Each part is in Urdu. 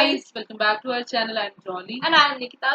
guys, welcome back to our channel. I'm Jolly. And I'm Nikita.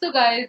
So guys,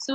So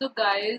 So guys,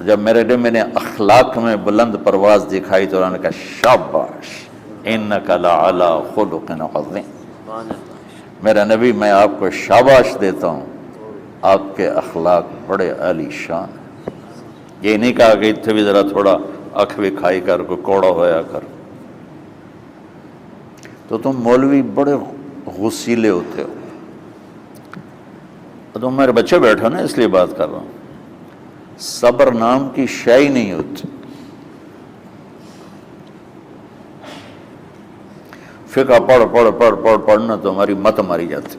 جب میں نے اخلاق میں بلند پرواز دکھائی تو انہوں نے کہا شاباش انک لعلی خلق عظیم، میرا نبی میں آپ کو شاباش دیتا ہوں، آپ کے اخلاق بڑے عالی شان ہیں۔ یہ نہیں کہا کہ اتنے بھی ذرا تھوڑا اکھ بھی کھائی کر کوئی کوڑا ہویا کر۔ تو تم مولوی بڑے غصیلے ہوتے ہو، تم میرے بچے بیٹھو نا اس لیے بات کر رہا ہوں۔ صبر نام کی شے ہی نہیں ہوتی۔ فقہ پڑھنا تو ہماری مت ماری جاتی۔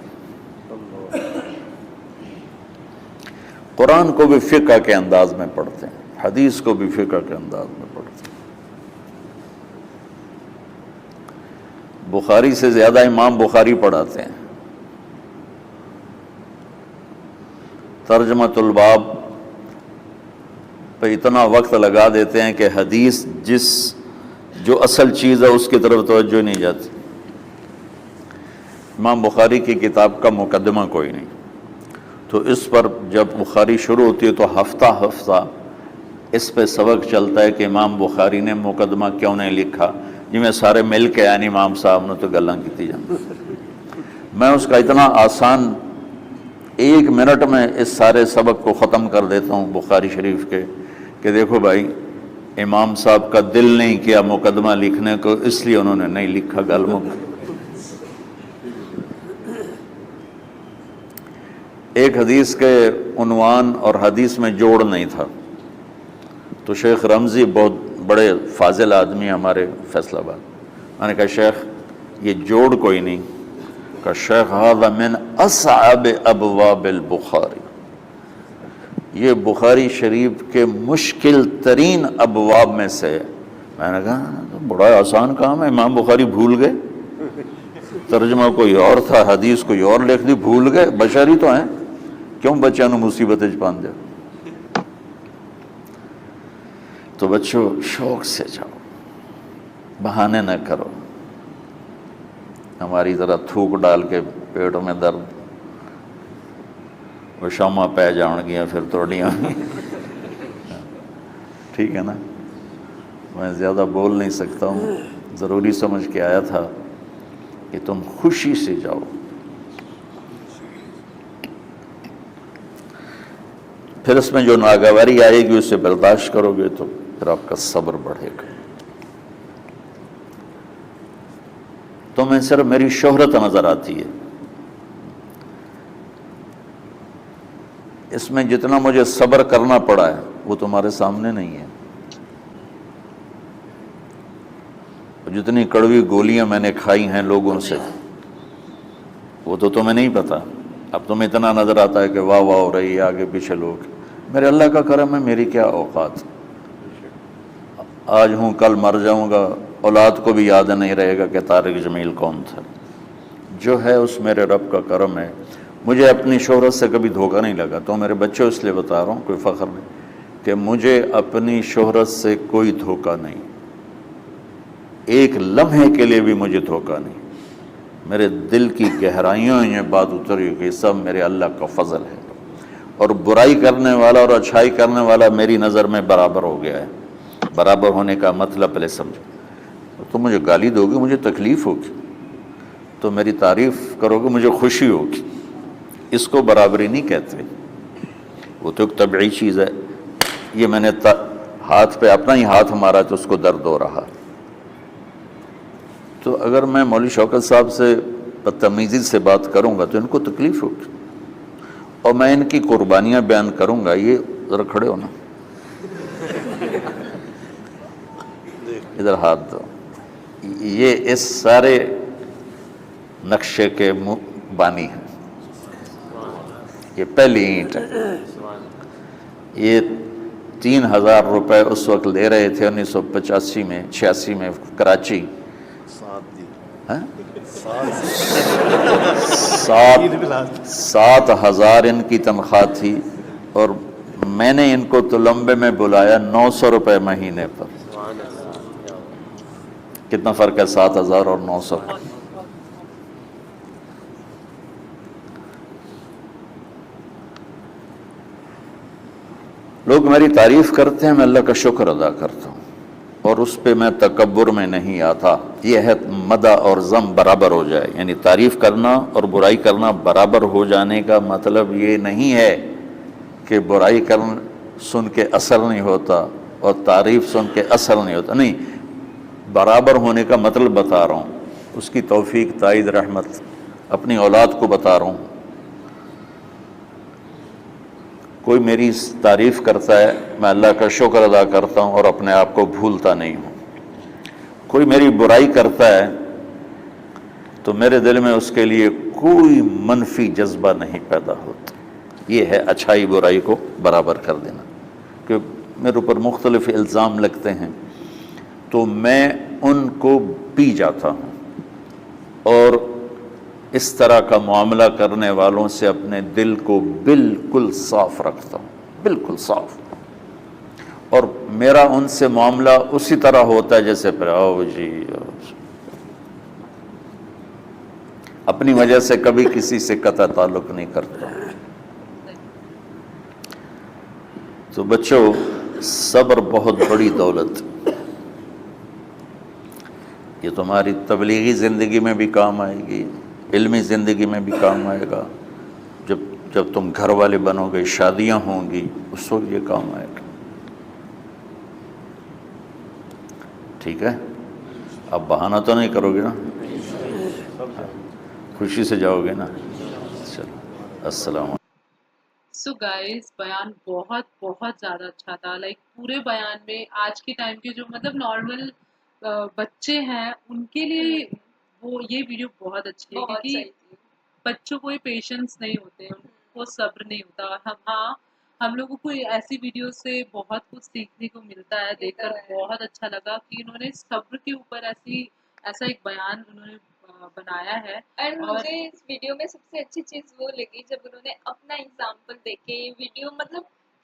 قرآن کو بھی فقہ کے انداز میں پڑھتے ہیں، حدیث کو بھی فقہ کے انداز میں پڑھتے ہیں۔ بخاری سے زیادہ امام بخاری پڑھاتے ہیں۔ ترجمۃ الباب پہ اتنا وقت لگا دیتے ہیں کہ حدیث جو اصل چیز ہے اس کی طرف توجہ نہیں جاتی۔ امام بخاری کی کتاب کا مقدمہ کوئی نہیں، تو اس پر جب بخاری شروع ہوتی ہے تو ہفتہ ہفتہ اس پہ سبق چلتا ہے کہ امام بخاری نے مقدمہ کیوں نہیں لکھا، جی میں سارے مل کے یعنی امام صاحب نے تو گلاں کی جان۔ میں اس کا اتنا آسان 1 منٹ میں اس سارے سبق کو ختم کر دیتا ہوں بخاری شریف کے، کہ دیکھو بھائی امام صاحب کا دل نہیں کیا مقدمہ لکھنے کو، اس لیے انہوں نے نہیں لکھا۔ گلموں ایک حدیث کے عنوان اور حدیث میں جوڑ نہیں تھا، تو شیخ رمزی بہت بڑے فاضل آدمی ہمارے فیصل آباد، میں نے کہا شیخ یہ جوڑ کوئی نہیں، کہا شیخ ھذا من اصعب ابواب البخاری، یہ بخاری شریف کے مشکل ترین ابواب میں سے۔ میں نے کہا بڑا آسان کام ہے، امام بخاری بھول گئے، ترجمہ کوئی اور تھا، حدیث کوئی اور لکھ دی، بھول گئے، بشر ہی تو ہیں، کیوں بچوں نے مصیبت پان دیا۔ تو بچوں شوق سے جاؤ، بہانے نہ کرو۔ ہماری ذرا تھوک ڈال کے پیٹوں میں درد، وہ شامہ پہ جاؤں گیا پھر توڑیاں، ٹھیک ہے نا۔ میں زیادہ بول نہیں سکتا ہوں، ضروری سمجھ کے آیا تھا کہ تم خوشی سے جاؤ۔ پھر اس میں جو ناگواری آئے گی اسے برداشت کرو گے تو پھر آپ کا صبر بڑھے گا۔ تمہیں صرف میری شہرت نظر آتی ہے، اس میں جتنا مجھے صبر کرنا پڑا ہے وہ تمہارے سامنے نہیں ہے۔ جتنی کڑوی گولیاں میں نے کھائی ہیں لوگوں سے وہ تو تمہیں نہیں پتا۔ اب تمہیں اتنا نظر آتا ہے کہ واہ واہ ہو رہی ہے آگے پیچھے لوگ، میرے اللہ کا کرم ہے، میری کیا اوقات، آج ہوں کل مر جاؤں گا، اولاد کو بھی یاد نہیں رہے گا کہ طارق جمیل کون تھا۔ جو ہے اس میرے رب کا کرم ہے، مجھے اپنی شہرت سے کبھی دھوکہ نہیں لگا۔ تو میرے بچوں اس لیے بتا رہا ہوں، کوئی فخر نہیں، کہ مجھے اپنی شہرت سے کوئی دھوکہ نہیں، ایک لمحے کے لیے بھی مجھے دھوکہ نہیں۔ میرے دل کی گہرائیوں یہ بات اتری کہ سب میرے اللہ کا فضل ہے، اور برائی کرنے والا اور اچھائی کرنے والا میری نظر میں برابر ہو گیا ہے۔ برابر ہونے کا مطلب پہلے سمجھو۔ تم مجھے گالی دو گے مجھے تکلیف ہوگی، تو میری تعریف کرو گے مجھے خوشی ہوگی، اس کو برابری نہیں کہتے، وہ تو ایک طبعی چیز ہے۔ یہ میں نے ہاتھ پہ اپنا ہی ہاتھ مارا تو اس کو درد ہو رہا۔ تو اگر میں مولوی شوکت صاحب سے بدتمیزی سے بات کروں گا تو ان کو تکلیف ہوگی، اور میں ان کی قربانیاں بیان کروں گا۔ یہ ذرا کھڑے ہونا، ادھر ہاتھ دو۔ یہ اس سارے نقشے کے بانی ہیں، یہ پہلی اینٹ ہے۔ یہ 3000 روپے اس وقت لے رہے تھے 1985 میں 86 میں کراچی۔ 7,000 ان کی تنخواہ تھی، اور میں نے ان کو تلمبے میں بلایا 900 روپے مہینے پر۔ کتنا فرق ہے 7,000 اور 900؟ لوگ میری تعریف کرتے ہیں، میں اللہ کا شکر ادا کرتا ہوں اور اس پہ میں تکبر میں نہیں آتا. یہ ہے مدح اور ذم برابر ہو جائے، یعنی تعریف کرنا اور برائی کرنا برابر ہو جانے کا مطلب یہ نہیں ہے کہ برائی سن کے اثر نہیں ہوتا اور تعریف سن کے اثر نہیں ہوتا. نہیں، برابر ہونے کا مطلب بتا رہا ہوں، اس کی توفیق، تائید، رحمت اپنی اولاد کو بتا رہا ہوں. کوئی میری تعریف کرتا ہے، میں اللہ کا شکر ادا کرتا ہوں اور اپنے آپ کو بھولتا نہیں ہوں. کوئی میری برائی کرتا ہے تو میرے دل میں اس کے لیے کوئی منفی جذبہ نہیں پیدا ہوتا. یہ ہے اچھائی برائی کو برابر کر دینا. کہ میرے اوپر مختلف الزام لگتے ہیں تو میں ان کو پی جاتا ہوں اور اس طرح کا معاملہ کرنے والوں سے اپنے دل کو بالکل صاف رکھتا ہوں، بالکل صاف. اور میرا ان سے معاملہ اسی طرح ہوتا ہے جیسے پھر آؤ جی، اپنی وجہ سے کبھی کسی سے قطع تعلق نہیں کرتا. تو بچوں، صبر بہت بڑی دولت. یہ تمہاری تبلیغی زندگی میں بھی کام آئے گی، علمی زندگی میں بھی کام آئے گا. جب تم گھر والے بنو گے، شادیاں ہوں گی، اس وقت یہ کام آئے گا. ٹھیک ہے؟ اب بہانہ تو نہیں کرو گے نا؟ خوشی سے جاؤ گے نا؟ چلو، السلام علیکم. سو گائز، بیان بہت بہت زیادہ اچھا تھا. لائک پورے بیان میں آج کے ٹائم کے جو مطلب نارمل بچے ہیں ان کے لیے وہ یہ ویڈیو بہت اچھی ہے، بہت کیونکہ صحیح تھی. بچوں کو پیشنس نہیں ہوتے، ان کو صبر نہیں ہوتا. ہم لوگوں کو ایسی ویڈیو سے بہت کچھ سیکھنے کو ملتا ہے. دیکھ کر بہت اچھا لگا کہ انہوں نے صبر کے اوپر ایسا ایک بیان انہوں نے بنایا ہے. اینڈ مجھے اس ویڈیو میں سب سے اچھی چیز وہ لگی جب انہوں نے اپنا ایگزامپل دے کے یہ ویڈیو، مطلب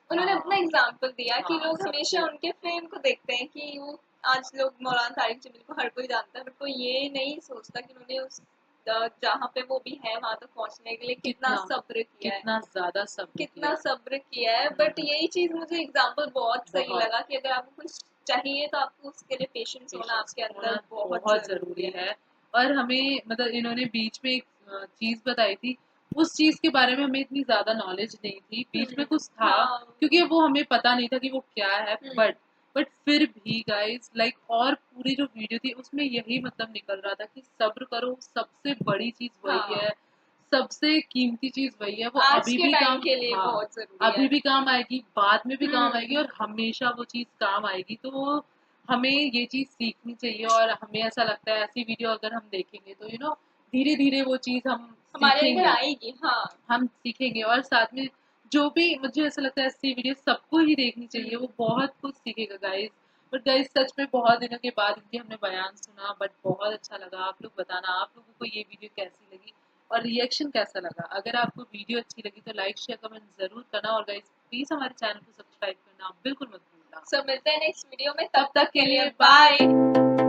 انہوں نے اپنا ایگزامپل دیا کہ لوگ ہمیشہ ان کے فیم کو دیکھتے ہیں کہ وہ آج لوگ مولانا طارق جمیل کو ہر کوئی جانتا ہے، بٹ کوئی یہ نہیں سوچتا کہ انہوں نے اس جہاں پہ وہ بھی ہے وہاں تک پہنچنے کے لیے کتنا صبر کیا ہے، کتنا زیادہ صبر کیا ہے. بٹ یہی چیز مجھے ایگزامپل بہت صحیح لگا کہ اگر آپ کو کچھ چاہیے تو آپ کو اس کے لیے پیشنس ہونا آپ کے اندر بہت ضروری ہے. اور ہمیں مطلب انہوں نے بیچ میں ایک چیز بتائی تھی، اس چیز کے بارے میں ہمیں اتنی زیادہ نالج نہیں تھی. بیچ میں کچھ تھا کیونکہ وہ ہمیں پتا نہیں تھا کہ وہ کیا ہے. بٹ پھر بھی گائز، لائک اور پوری جو ویڈیو تھی اس میں یہی مطلب نکل رہا تھا کہ صبر کرو، سب سے بڑی چیز وہی ہے، سب سے قیمتی چیز وہی ہے. وہ ابھی بھی کام کے لیے بہت ضروری ہے، ابھی بھی کام آئے گی، بعد میں بھی کام آئے گی اور ہمیشہ وہ چیز کام آئے گی. تو ہمیں یہ چیز سیکھنی چاہیے اور ہمیں ایسا لگتا ہے ایسی ویڈیو اگر ہم دیکھیں گے تو دھیرے دھیرے وہ چیز ہم ہمارے سیکھیں اندر گے. آئے گی. ہم سیکھیں گے اور ساتھ میں جو بھی مجھے ایسا لگتا ہے ایسی ویڈیو سب کو ہی دیکھنی چاہیے، وہ بہت کچھ سیکھے گا گائز. بٹ گائز سچ میں بہت دنوں کے بعد ان کے ہم نے بیان سنا، بٹ بہت اچھا لگا. آپ لوگ بتانا آپ لوگوں کو یہ ویڈیو کیسی لگی اور ریئیکشن کیسا لگا. اگر آپ کو ویڈیو اچھی لگی تو لائک شیئر کمنٹ ضرور کرنا اور گائز پلیز ہمارے چینل کو سبسکرائب کرنا بالکل مت بھولنا. سو ملتے ہیں نیکسٹ ویڈیو میں، تب تک کے لیے بائے.